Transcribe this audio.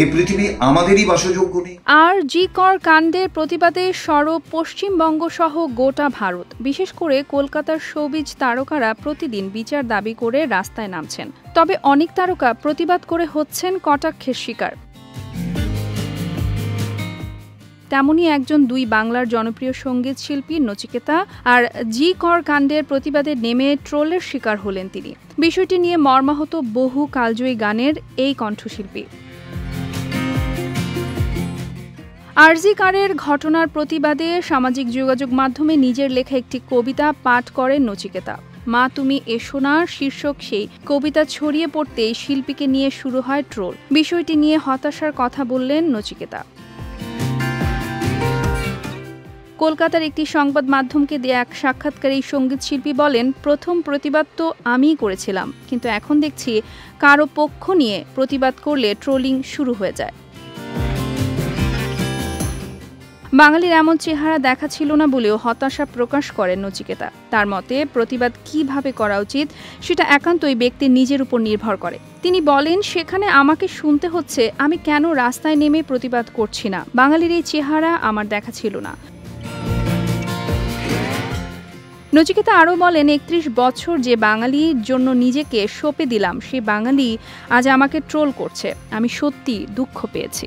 এই পৃথিবী আমাদেরই বাসযোগ্য নেই। আর জি কর কাণ্ডের প্রতিবাদে সরব পশ্চিমবঙ্গ সহ গোটা ভারত, বিশেষ করে কলকাতার শোবিজ তারকারা প্রতিদিন বিচার দাবি করে রাস্তায় নামছেন। তবে অনেক তারকা প্রতিবাদ করে হচ্ছেন কটাক্ষের শিকার। তেমনই একজন দুই বাংলার জনপ্রিয় সঙ্গীত শিল্পী নচিকেতা আর জি কর কাণ্ডের প্রতিবাদে নেমে ট্রোলের শিকার হলেন তিনি। বিষয়টি নিয়ে মর্মাহত বহু কালজয়ী গানের এই কণ্ঠশিল্পী। আরজি কারের ঘটনার প্রতিবাদে সামাজিক যোগাযোগ মাধ্যমে নিজের লেখা একটি কবিতা পাঠ করেন নচিকেতা। মা তুমি এসো না শীর্ষক সেই কবিতা ছড়িয়ে পড়তেই শিল্পীকে নিয়ে শুরু হয় ট্রোল। বিষয়টি নিয়ে হতাশার কথা বললেন নচিকেতা। কলকাতার একটি সংবাদ মাধ্যমকে দেয়া এক সাক্ষাৎকারে এই সঙ্গীত শিল্পী বলেন, প্রথম প্রতিবাদ তো আমিই করেছিলাম, কিন্তু এখন দেখছি কারো পক্ষ নিয়ে প্রতিবাদ করলে ট্রোলিং শুরু হয়ে যায়। বাঙালির এমন চেহারা দেখা ছিল না বলেও হতাশা প্রকাশ করেন নচিকেতা। তার মতে প্রতিবাদ কিভাবে করা উচিত সেটা একান্তই ব্যক্তির নিজের উপর নির্ভর করে। তিনি বলেন, সেখানে আমাকে শুনতে হচ্ছে আমি কেন রাস্তায় নেমে প্রতিবাদ করছি না। বাঙালির এই চেহারা আমার দেখা ছিল না। নচিকেতা আরও বলেন, ৩১ বছর যে বাঙালির জন্য নিজেকে সঁপে দিলাম, সেই বাঙালি আজ আমাকে ট্রোল করছে। আমি সত্যি দুঃখ পেয়েছি।